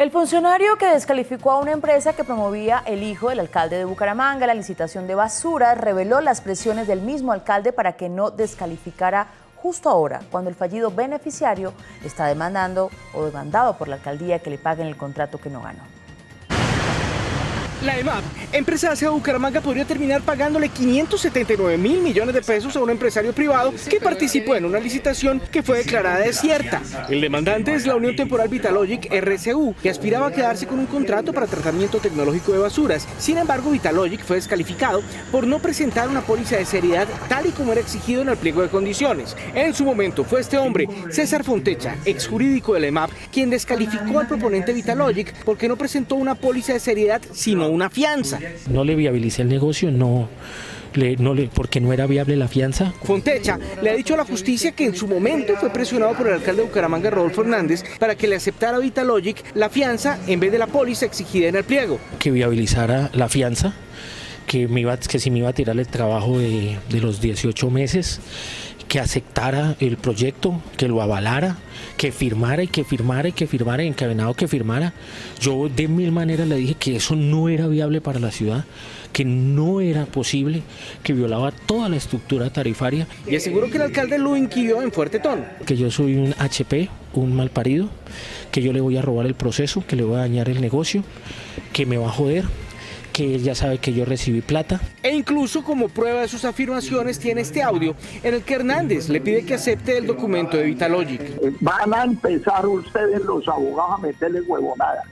El funcionario que descalificó a una empresa que promovía el hijo del alcalde de Bucaramanga la licitación de basura reveló las presiones del mismo alcalde para que no descalificara justo ahora, cuando el fallido beneficiario está demandado por la alcaldía que le paguen el contrato que no ganó. La EMAP, empresa de aseo de Bucaramanga, podría terminar pagándole 579.000 millones de pesos a un empresario privado que participó en una licitación que fue declarada desierta. El demandante es la Unión Temporal Vitalogic RCU, que aspiraba a quedarse con un contrato para tratamiento tecnológico de basuras. Sin embargo, Vitalogic fue descalificado por no presentar una póliza de seriedad tal y como era exigido en el pliego de condiciones. En su momento fue este hombre, César Fontecha, ex jurídico de la EMAP, quien descalificó al proponente Vitalogic porque no presentó una póliza de seriedad, sino una fianza. No le viabilicé el negocio, porque no era viable la fianza. Fontecha le ha dicho a la justicia que en su momento fue presionado por el alcalde de Bucaramanga, Rodolfo Hernández, para que le aceptara a Vitalogic la fianza en vez de la póliza exigida en el pliego. Que viabilizara la fianza, que si me iba a tirar el trabajo de los 18 meses, que aceptara el proyecto, que lo avalara, que firmara, encadenado que firmara. Yo de mil maneras le dije que eso no era viable para la ciudad, que no era posible, que violaba toda la estructura tarifaria. Y aseguró que el alcalde lo inquirió en fuerte tono. Que yo soy un HP, un malparido, que yo le voy a robar el proceso, que le voy a dañar el negocio, que me va a joder, que él ya sabe que yo recibí plata. E incluso como prueba de sus afirmaciones tiene este audio en el que Hernández le pide que acepte el documento de Vitalogic. Van a empezar ustedes los abogados a meterle huevonadas.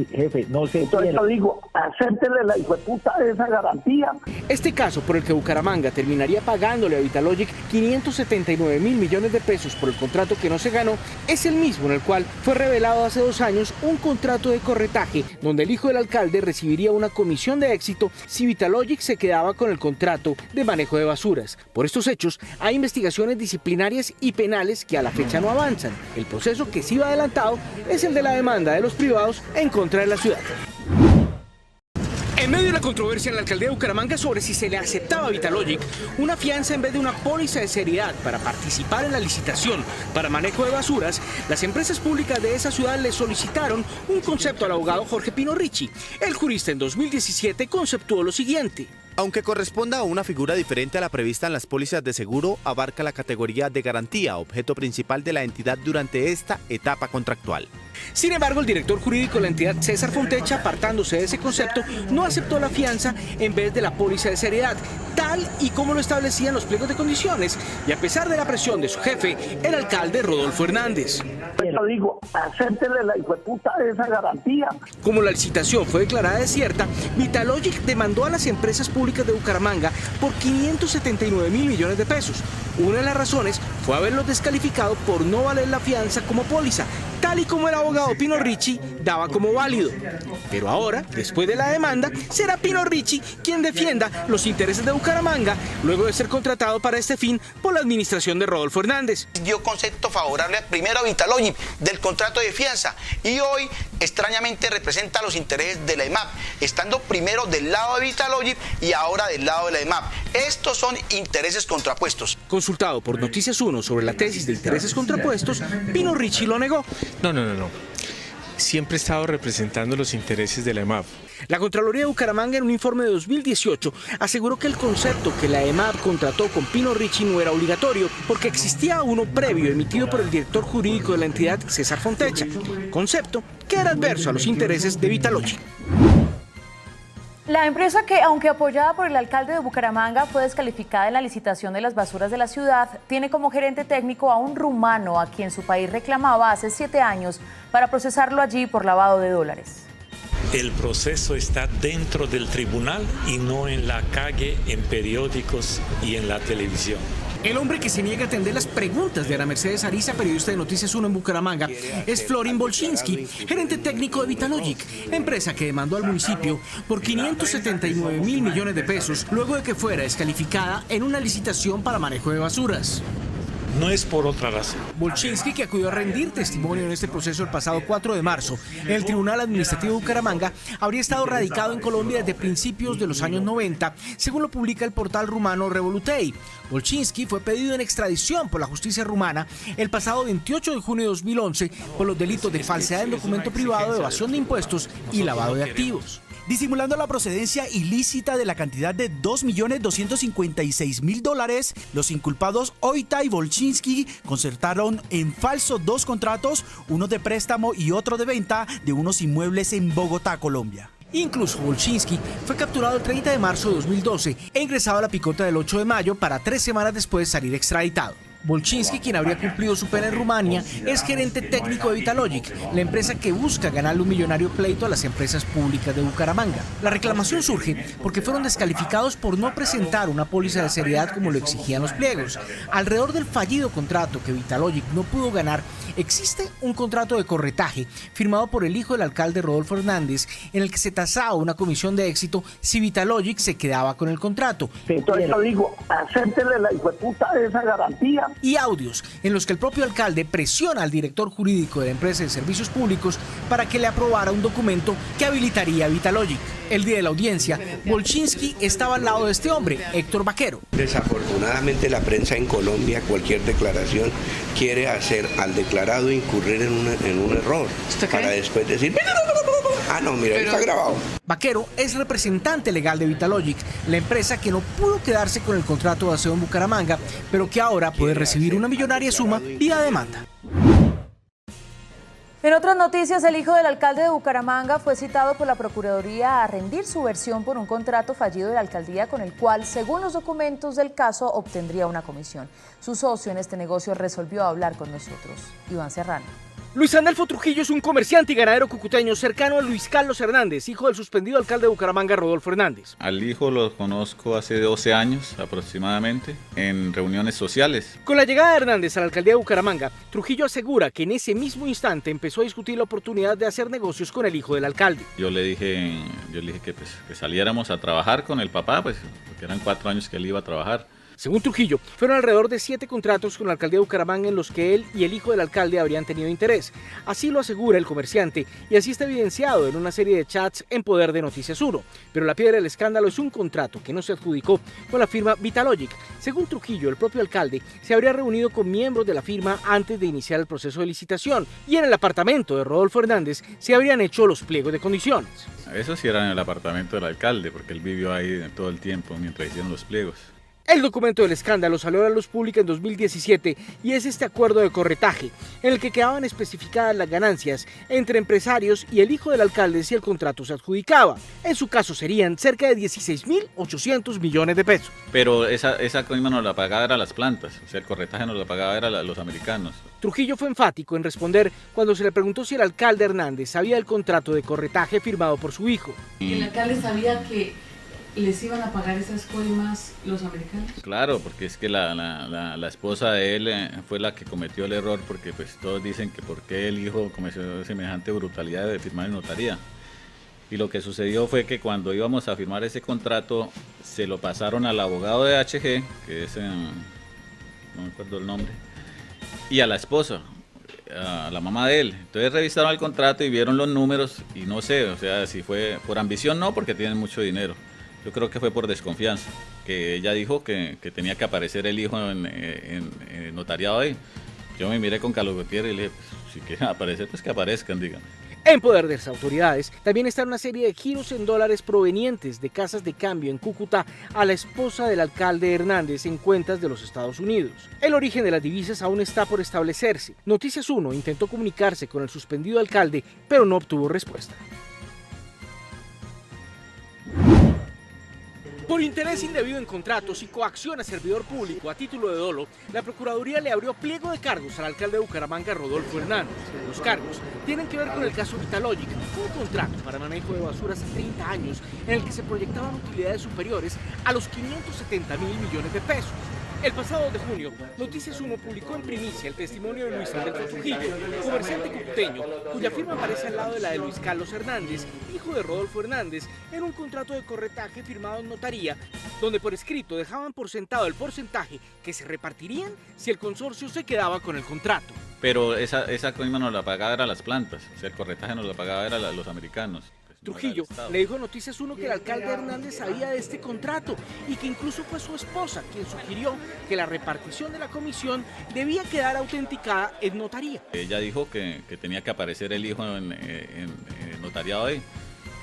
Jefe, no sé. Entonces yo digo, acéptele la hijueputa de esa garantía. Este caso por el que Bucaramanga terminaría pagándole a Vitalogic 579.000 millones de pesos por el contrato que no se ganó, es el mismo en el cual fue revelado hace 2 años un contrato de corretaje, donde el hijo del alcalde recibiría una comisión de éxito si Vitalogic se quedaba con el contrato de manejo de basuras. Por estos hechos, hay investigaciones disciplinarias y penales que a la fecha no avanzan. El proceso que sí va adelantado es el de la demanda de los privados en contra de la ciudad. En medio de la controversia en la alcaldía de Bucaramanga sobre si se le aceptaba a Vitalogic una fianza en vez de una póliza de seriedad para participar en la licitación para manejo de basuras, las empresas públicas de esa ciudad le solicitaron un concepto al abogado Jorge Pino Ricci. El jurista en 2017 conceptuó lo siguiente. Aunque corresponda a una figura diferente a la prevista en las pólizas de seguro, abarca la categoría de garantía, objeto principal de la entidad durante esta etapa contractual. Sin embargo, el director jurídico de la entidad, César Fontecha, apartándose de ese concepto, no aceptó la fianza en vez de la póliza de seriedad, tal y como lo establecían los pliegos de condiciones, y a pesar de la presión de su jefe, el alcalde Rodolfo Hernández. Yo digo, acéptele la hijueputa de esa garantía. Como la licitación fue declarada desierta, Vitalogic demandó a las empresas públicas de Bucaramanga por 579.000 millones de pesos. Una de las razones fue haberlos descalificado por no valer la fianza como póliza, tal y como el abogado Pino Ricci daba como válido. Pero ahora, después de la demanda, será Pino Ricci quien defienda los intereses de Bucaramanga, luego de ser contratado para este fin por la administración de Rodolfo Hernández. Dio concepto favorable primero a Vitalogic del contrato de fianza y hoy extrañamente representa los intereses de la EMAP, estando primero del lado de Vitalogic y ahora del lado de la EMAP. Estos son intereses contrapuestos. Consultado por Noticias 1 sobre la tesis de intereses contrapuestos, Pino Ricci lo negó. No. Siempre he estado representando los intereses de la EMAP. La Contraloría de Bucaramanga, en un informe de 2018, aseguró que el concepto que la EMAP contrató con Pino Ricci no era obligatorio, porque existía uno previo emitido por el director jurídico de la entidad, César Fontecha, concepto que era adverso a los intereses de Vitalogic. La empresa que, aunque apoyada por el alcalde de Bucaramanga, fue descalificada en la licitación de las basuras de la ciudad, tiene como gerente técnico a un rumano a quien su país reclamaba hace 7 años para procesarlo allí por lavado de dólares. El proceso está dentro del tribunal y no en la calle, en periódicos y en la televisión. El hombre que se niega a atender las preguntas de Ana Mercedes Ariza, periodista de Noticias 1 en Bucaramanga, es Florin Bolchinski, gerente técnico de Vitalogic, empresa que demandó al municipio por 579.000 millones de pesos luego de que fuera descalificada en una licitación para manejo de basuras. no es por otra razón. Bolchinski, que acudió a rendir testimonio en este proceso el pasado 4 de marzo en el Tribunal Administrativo de Bucaramanga, habría estado radicado en Colombia desde principios de los años 90, según lo publica el portal rumano Revolutei. Bolchinski fue pedido en extradición por la justicia rumana el pasado 28 de junio de 2011 por los delitos de falsedad en documento privado, evasión de impuestos y lavado de activos. Disimulando la procedencia ilícita de la cantidad de $2.256.000, los inculpados Oita y Bolchinski concertaron en falso 2 contratos, uno de préstamo y otro de venta de unos inmuebles en Bogotá, Colombia. Incluso Bolchinski fue capturado el 30 de marzo de 2012 e ingresado a la picota del 8 de mayo para 3 semanas después salir extraditado. Bolchinski, quien habría cumplido su pena en Rumania, es gerente técnico de Vitalogic, la empresa que busca ganarle un millonario pleito a las empresas públicas de Bucaramanga. La reclamación surge porque fueron descalificados por no presentar una póliza de seriedad como lo exigían los pliegos. Alrededor del fallido contrato que Vitalogic no pudo ganar, existe un contrato de corretaje firmado por el hijo del alcalde Rodolfo Hernández, en el que se tasaba una comisión de éxito si Vitalogic se quedaba con el contrato. Entonces yo digo, acéptele la hijueputa de esa garantía. Y audios en los que el propio alcalde presiona al director jurídico de la empresa de servicios públicos para que le aprobara un documento que habilitaría a Vitalogic. El día de la audiencia, Bolchinski estaba al lado de este hombre, Héctor Vaquero. Desafortunadamente la prensa en Colombia, cualquier declaración quiere hacer al declarado incurrir en un error para después decir... no, mira, está grabado. Vaquero es representante legal de Vitalogic, la empresa que no pudo quedarse con el contrato de aseo en Bucaramanga, pero que ahora puede recibir una millonaria suma vía demanda. En otras noticias, el hijo del alcalde de Bucaramanga fue citado por la Procuraduría a rendir su versión por un contrato fallido de la alcaldía con el cual, según los documentos del caso, obtendría una comisión. Su socio en este negocio resolvió hablar con nosotros. Iván Serrano. Luis Andelfo Trujillo es un comerciante y ganadero cucuteño cercano a Luis Carlos Hernández, hijo del suspendido alcalde de Bucaramanga, Rodolfo Hernández. Al hijo lo conozco hace 12 años aproximadamente, en reuniones sociales. Con la llegada de Hernández a la alcaldía de Bucaramanga, Trujillo asegura que en ese mismo instante empezó a discutir la oportunidad de hacer negocios con el hijo del alcalde. Yo le dije que saliéramos a trabajar con el papá, pues, porque eran 4 años que él iba a trabajar. Según Trujillo, fueron alrededor de 7 contratos con la alcaldía de Bucaramanga en los que él y el hijo del alcalde habrían tenido interés. Así lo asegura el comerciante y así está evidenciado en una serie de chats en poder de Noticias 1. Pero la piedra del escándalo es un contrato que no se adjudicó con la firma Vitalogic. Según Trujillo, el propio alcalde se habría reunido con miembros de la firma antes de iniciar el proceso de licitación y en el apartamento de Rodolfo Hernández se habrían hecho los pliegos de condiciones. Eso sí era en el apartamento del alcalde, porque él vivió ahí todo el tiempo mientras hicieron los pliegos. El documento del escándalo salió a la luz pública en 2017 y es este acuerdo de corretaje, en el que quedaban especificadas las ganancias entre empresarios y el hijo del alcalde si el contrato se adjudicaba. En su caso serían cerca de 16.800 millones de pesos. Pero esa coima nos la pagaba eran las plantas, o sea, el corretaje nos la pagaba eran los americanos. Trujillo fue enfático en responder cuando se le preguntó si el alcalde Hernández sabía del contrato de corretaje firmado por su hijo. ¿El alcalde sabía que les iban a pagar esas coimas los americanos? Claro, porque es que la esposa de él fue la que cometió el error, porque pues todos dicen que por qué el hijo cometió semejante brutalidad de firmar en notaría. Y lo que sucedió fue que cuando íbamos a firmar ese contrato, se lo pasaron al abogado de HG, que es, no me acuerdo el nombre, y a la esposa, a la mamá de él. Entonces revisaron el contrato y vieron los números y no sé, o sea, si fue por ambición no, porque tienen mucho dinero. Yo creo que fue por desconfianza, que ella dijo que tenía que aparecer el hijo en notariado ahí. Yo me miré con Carlos Gutiérrez y le dije, pues, si quieren aparecer, pues que aparezcan, díganme. En poder de las autoridades también está una serie de giros en dólares provenientes de casas de cambio en Cúcuta a la esposa del alcalde Hernández en cuentas de los Estados Unidos. El origen de las divisas aún está por establecerse. Noticias 1 intentó comunicarse con el suspendido alcalde, pero no obtuvo respuesta. Por interés indebido en contratos y coacción a servidor público a título de dolo, la Procuraduría le abrió pliego de cargos al alcalde de Bucaramanga, Rodolfo Hernández. Los cargos tienen que ver con el caso Vitalogic, un contrato para manejo de basura hace 30 años en el que se proyectaban utilidades superiores a los 570.000 millones de pesos. El pasado 2 de junio, Noticias 1 publicó en primicia el testimonio de Luis Alberto Trujillo, comerciante cucuteño, cuya firma aparece al lado de la de Luis Carlos Hernández, hijo de Rodolfo Hernández, en un contrato de corretaje firmado en notaría, donde por escrito dejaban por sentado el porcentaje que se repartirían si el consorcio se quedaba con el contrato. Pero esa coima nos la pagaba eran las plantas, o sea, el corretaje nos la pagaba eran los americanos. Trujillo le dijo a Noticias 1 que el alcalde Hernández sabía de este contrato y que incluso fue su esposa quien sugirió que la repartición de la comisión debía quedar autenticada en notaría. Ella dijo que tenía que aparecer el hijo en notariado ahí.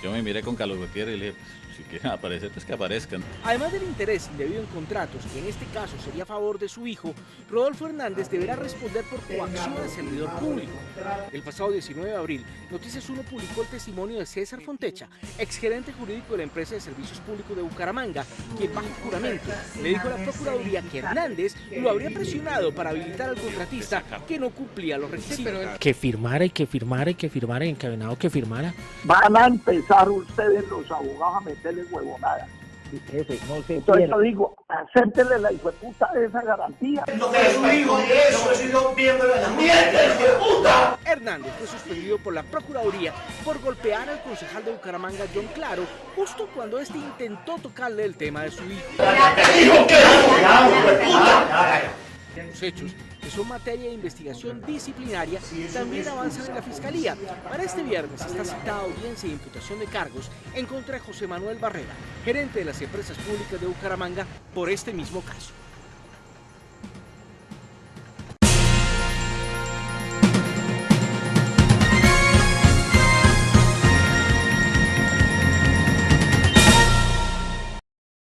Yo me miré con Carlos Gutiérrez y le dije, pues, si quieren aparecer, pues que aparezcan. Además del interés indebido en contratos, que en este caso sería a favor de su hijo, Rodolfo Hernández deberá responder por coacción al servidor público. El pasado 19 de abril, Noticias 1 publicó el testimonio de César Fontecha, exgerente jurídico de la empresa de servicios públicos de Bucaramanga, quien bajo juramento le dijo a la Procuraduría que Hernández lo habría presionado para habilitar al contratista que no cumplía los requisitos. Que firmara y que firmara y que firmara, encadenado que firmara. Van a empezar ustedes los abogados a meterle huevonada. Jefe, no se Entonces yo digo, acéptele la hijueputa de esa garantía. No es su hijo y eso, es un miembro de la mierda, hijueputa. Hernández fue suspendido por la Procuraduría por golpear al concejal de Bucaramanga, John Claro, justo cuando este intentó tocarle el tema de su hijo. Los hechos, que son materia de investigación disciplinaria, también avanzan en la Fiscalía. Para este viernes está citada audiencia de imputación de cargos en contra de José Manuel Barrera, gerente de las empresas públicas de Bucaramanga, por este mismo caso.